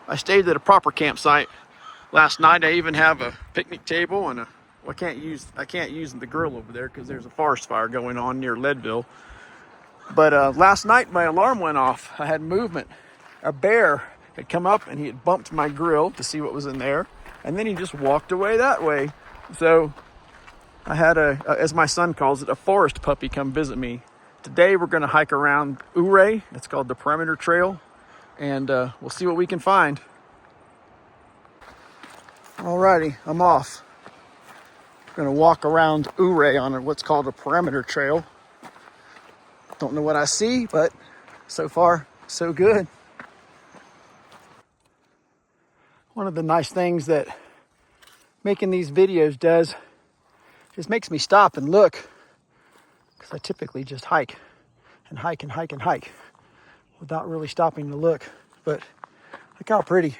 I stayed at a proper campsite last night. I even have a picnic table and well, I can't use the grill over there because there's a forest fire going on near Leadville. But last night my alarm went off. I had movement. A bear had come up and he had bumped my grill to see what was in there, and then he just walked away that way. So I had as my son calls it, a forest puppy come visit me. Today we're going to hike around Ouray. It's called the Perimeter Trail, and we'll see what we can find. Alrighty, I'm off. I'm going to walk around Ouray on what's called a Perimeter Trail. Don't know what I see, but so far, so good. One of the nice things that making these videos does is makes me stop and look, because I typically just hike and hike and hike and hike without really stopping to look. But look how pretty.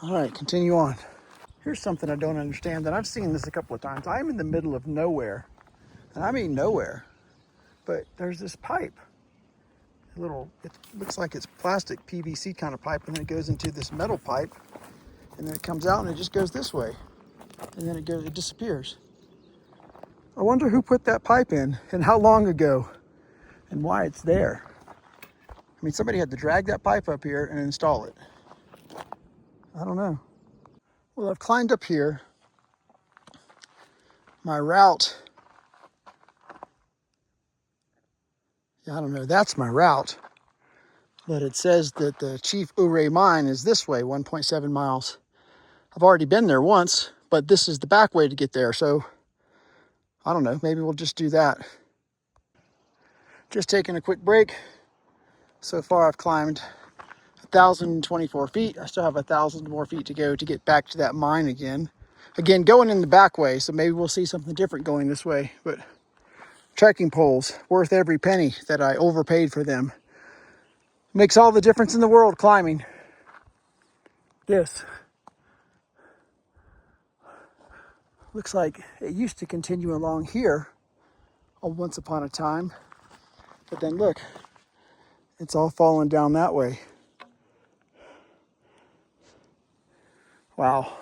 All right, continue on. Here's something I don't understand, and I've seen this a couple of times. I'm in the middle of nowhere, and I mean nowhere, but there's this pipe. It looks like it's plastic PVC kind of pipe, and then it goes into this metal pipe, and then it comes out and it just goes this way, and then it disappears. I wonder who put that pipe in and how long ago and why it's there. I mean, somebody had to drag that pipe up here and install it. I don't know. Well, I've climbed up here. My route, I don't know, that's my route. But it says that the Chief Ouray mine is this way, 1.7 miles. I've already been there once, but this is the back way to get there. So I don't know, maybe we'll just do that. Just taking a quick break. So far I've climbed 1,024 feet. I still have 1,000 more feet to go to get back to that mine again. Again, going in the back way, so maybe we'll see something different going this way. But trekking poles, worth every penny that I overpaid for them. Makes all the difference in the world climbing. This looks like it used to continue along here once upon a time. But then look, it's all fallen down that way. Wow.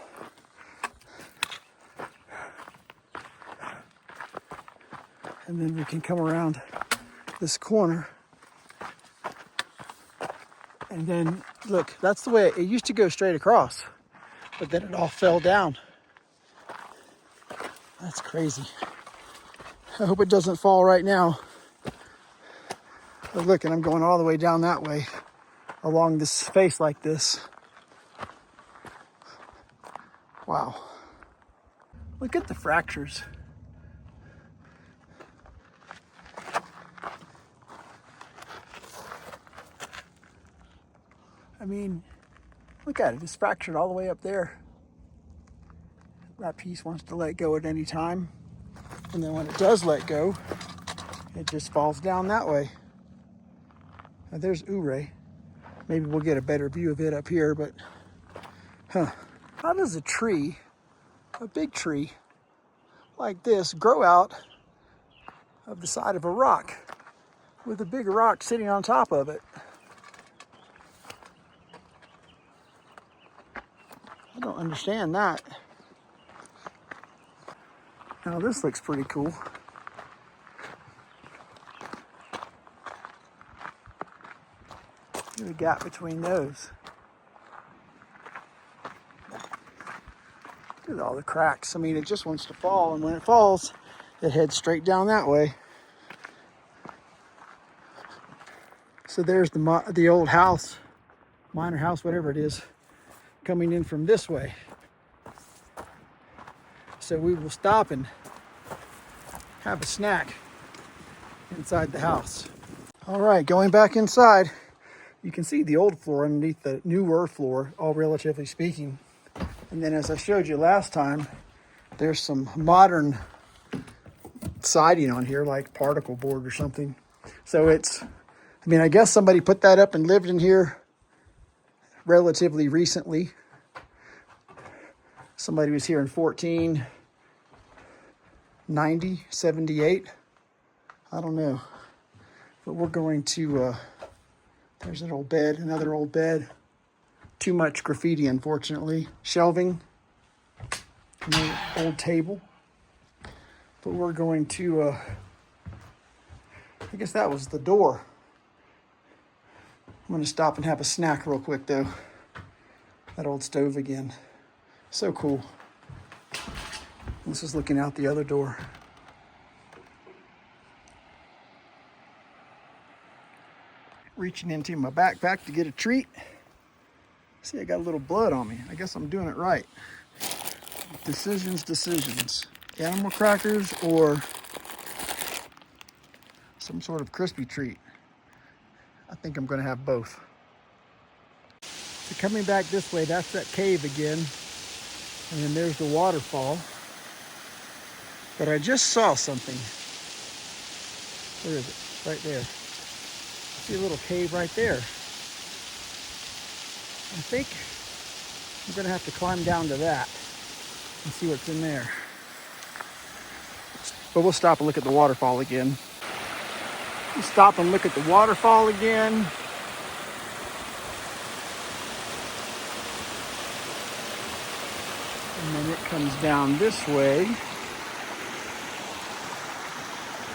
And then we can come around this corner. And then look, that's the way it used to go straight across, but then it all fell down. That's crazy. I hope it doesn't fall right now. But look, and I'm going all the way down that way along this face like this. Wow. Look at the fractures. I mean, look at it. It's fractured all the way up there. That piece wants to let go at any time. And then when it does let go, it just falls down that way. Now there's Ouray. Maybe we'll get a better view of it up here, but how does a tree, a big tree like this, grow out of the side of a rock with a big rock sitting on top of it? I don't understand that. Now this looks pretty cool. Look at the gap between those. Look at all the cracks. I mean, it just wants to fall, and when it falls, it heads straight down that way. So there's the old house, minor house, whatever it is, coming in from this way. So we will stop and have a snack inside the house. All right, going back inside, you can see the old floor underneath the newer floor, all relatively speaking. And then as I showed you last time, there's some modern siding on here, like particle board or something. So I guess somebody put that up and lived in here relatively recently. Somebody was here in 1490, 78. I don't know. But we're going to There's an old bed, another old bed. Too much graffiti, unfortunately. Shelving, another old table. But we're going to, I guess that was the door. I'm gonna stop and have a snack real quick though. That old stove again. So cool. This is looking out the other door. Reaching into my backpack to get a treat. See, I got a little blood on me. I guess I'm doing it right. Decisions. Animal crackers or some sort of crispy treat. I think I'm gonna have both. So coming back this way, that's that cave again. And then there's the waterfall. But I just saw something. Where is it? Right there. I see a little cave right there. I think I'm gonna have to climb down to that and see what's in there. But we'll stop and look at the waterfall again. We'll stop and look at the waterfall again. And then it comes down this way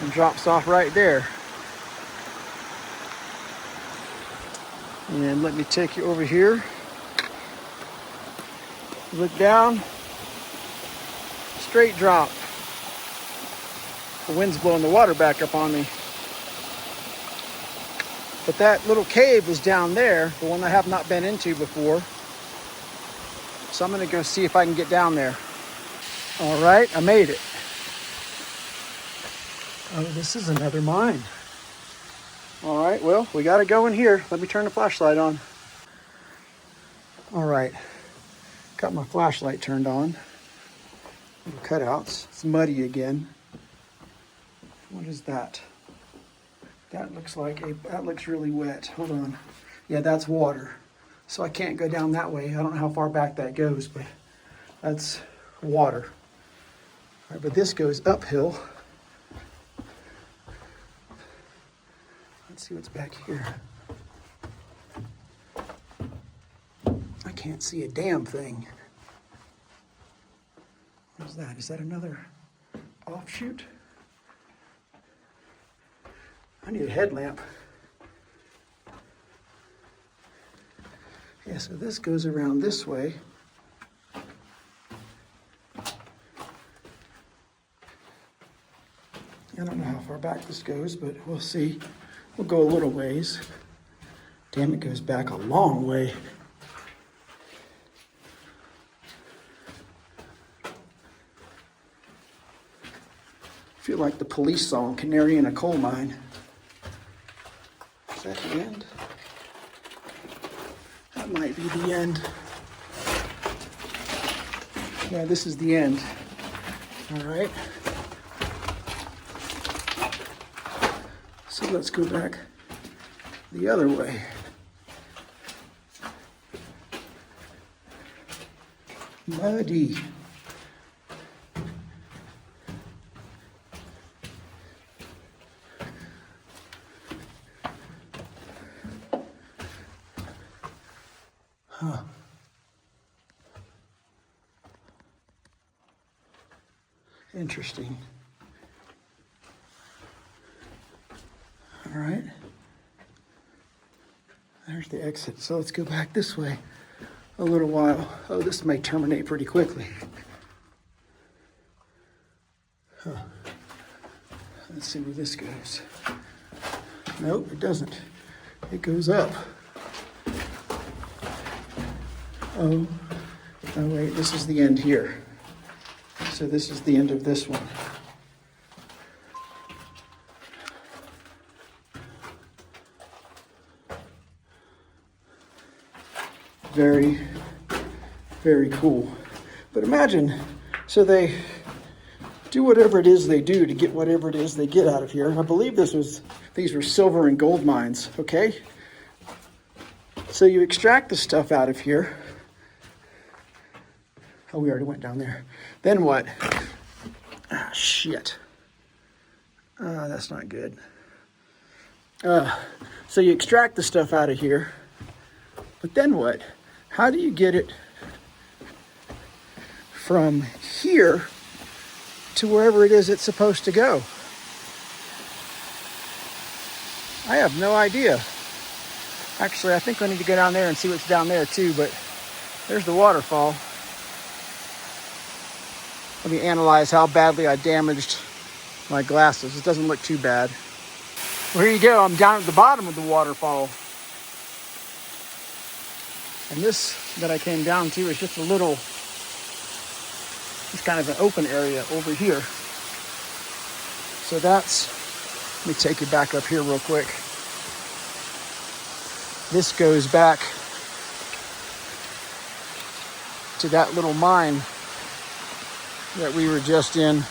and drops off right there. And let me take you over here. Look down. Straight drop. The wind's blowing the water back up on me. But that little cave was down there, the one I have not been into before. So I'm gonna go see if I can get down there. All right, I made it. Oh, this is another mine. All right, well, we gotta go in here. Let me turn the flashlight on. All right, got my flashlight turned on. Little cutouts, it's muddy again. What is that? That looks really wet. Hold on. Yeah, that's water. So I can't go down that way. I don't know how far back that goes, but that's water. All right, but this goes uphill. Let's see what's back here. I can't see a damn thing. What is that? Is that another offshoot? I need a headlamp. Yeah, so this goes around this way. I don't know how far back this goes, but we'll see. We'll go a little ways. Damn, it goes back a long way. I feel like the Police song, Canary in a Coal Mine. Is that the end? That might be the end. Yeah, this is the end. All right. So let's go back the other way. Muddy. Huh. Interesting. All right. There's the exit. So let's go back this way a little while. Oh, this may terminate pretty quickly. Huh. Let's see where this goes. Nope, it doesn't. It goes up. Oh, wait, this is the end here. So this is the end of this one. Very, very cool. But imagine, so they do whatever it is they do to get whatever it is they get out of here. I believe these were silver and gold mines, okay? So you extract the stuff out of here. Oh, we already went down there. Then what? Ah, shit. That's not good. So you extract the stuff out of here, but then what? How do you get it from here to wherever it is it's supposed to go? I have no idea. Actually, I think I need to go down there and see what's down there too, but there's the waterfall. Let me analyze how badly I damaged my glasses. It doesn't look too bad. Well, here you go. I'm down at the bottom of the waterfall. And this that I came down to is just a little, it's kind of an open area over here. So that's, let me take you back up here real quick. This goes back to that little mine that we were just in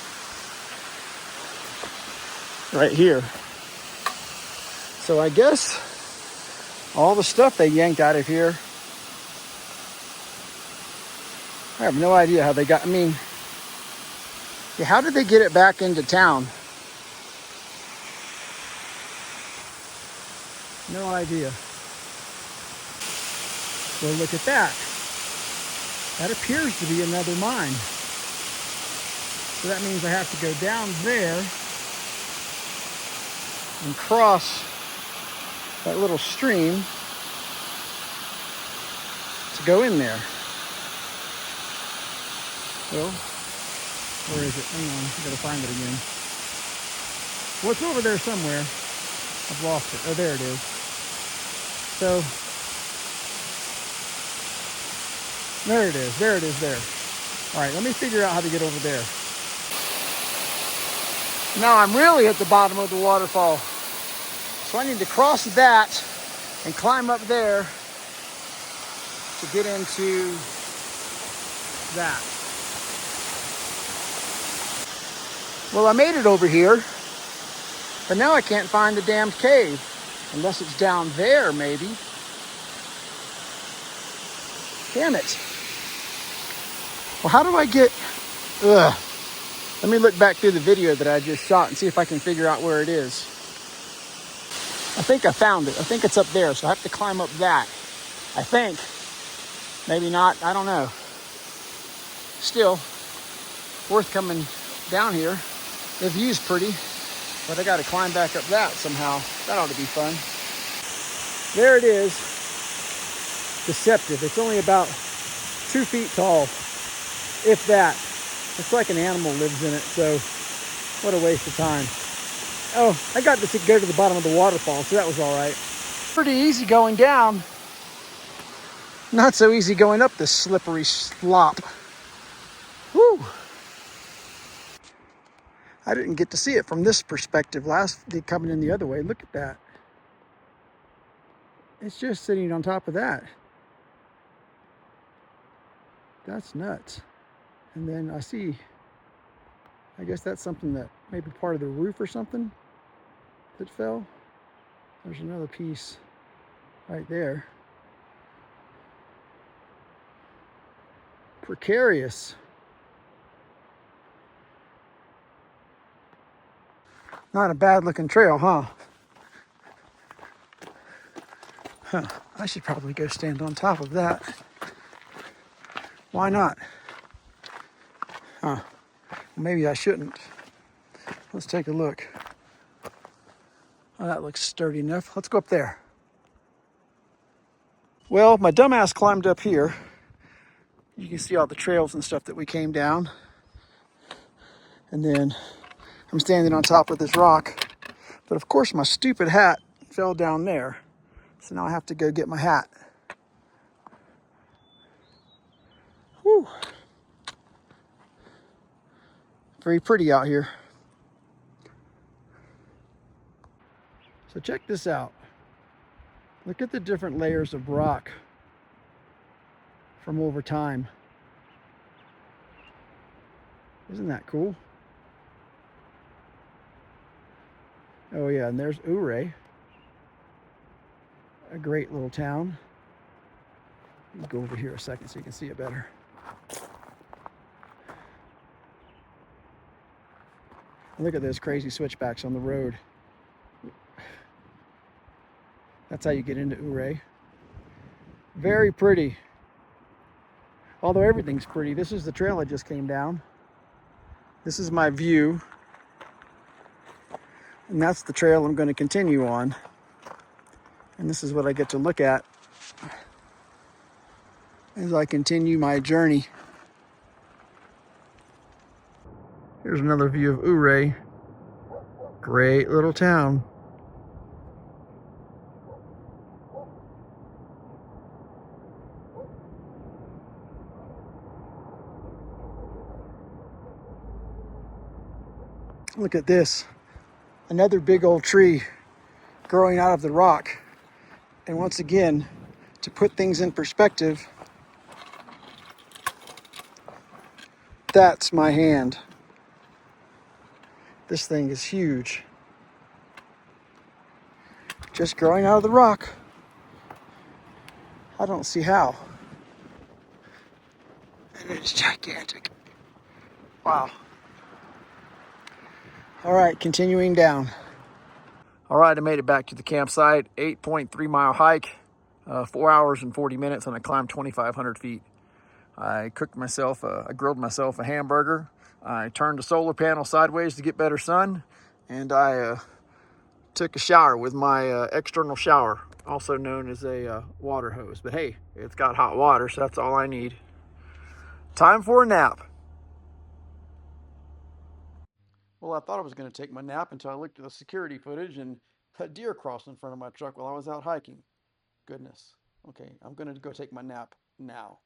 right here. So I guess all the stuff they yanked out of here, I have no idea how they got, how did they get it back into town? No idea. Well, look at that. That appears to be another mine. So that means I have to go down there and cross that little stream to go in there. Well, where is it? Hang on, I gotta find it again. Well, it's over there somewhere. I've lost it. Oh, there it is. So, there it is. There it is there. All right, let me figure out how to get over there. Now I'm really at the bottom of the waterfall. So I need to cross that and climb up there to get into that. Well, I made it over here, but now I can't find the damned cave. Unless it's down there, maybe. Damn it. Well, how do I get... Ugh. Let me look back through the video that I just shot and see if I can figure out where it is. I think I found it. I think it's up there, so I have to climb up that. I think. Maybe not. I don't know. Still, worth coming down here. The view's pretty, but I got to climb back up that somehow. That ought to be fun. There it is. Deceptive. It's only about 2 feet tall, if that. Looks like an animal lives in it, so what a waste of time. Oh, I got to go to the bottom of the waterfall, so that was all right. Pretty easy going down. Not so easy going up this slippery slop. Woo! I didn't get to see it from this perspective last day coming in the other way. Look at that. It's just sitting on top of that. That's nuts. And then I see, I guess that's something that may be part of the roof or something that fell. There's another piece right there. Precarious. Not a bad looking trail, huh? Huh. I should probably go stand on top of that. Why not? Huh. Maybe I shouldn't. Let's take a look. Oh, that looks sturdy enough. Let's go up there. Well, my dumbass climbed up here. You can see all the trails and stuff that we came down. And then I'm standing on top of this rock. But of course my stupid hat fell down there. So now I have to go get my hat. Whew. Very pretty out here. So check this out. Look at the different layers of rock from over time. Isn't that cool? Oh yeah, and there's Ouray. A great little town. Let me go over here a second so you can see it better. Look at those crazy switchbacks on the road. That's how you get into Ouray. Very pretty. Although everything's pretty. This is the trail I just came down. This is my view. And that's the trail I'm going to continue on. And this is what I get to look at as I continue my journey. Here's another view of Ouray. Great little town. Look at this. Another big old tree growing out of the rock. And once again, to put things in perspective, that's my hand. This thing is huge. Just growing out of the rock. I don't see how. And it's gigantic. Wow. All right, continuing down. All right, I made it back to the campsite. 8.3-mile hike, 4 hours and 40 minutes, and I climbed 2,500 feet. I grilled myself a hamburger. I turned the solar panel sideways to get better sun, and I took a shower with my external shower, also known as a water hose. But hey, it's got hot water, so that's all I need. Time for a nap. Well, I thought I was going to take my nap until I looked at the security footage and a deer crossed in front of my truck while I was out hiking. Goodness. Okay, I'm going to go take my nap now.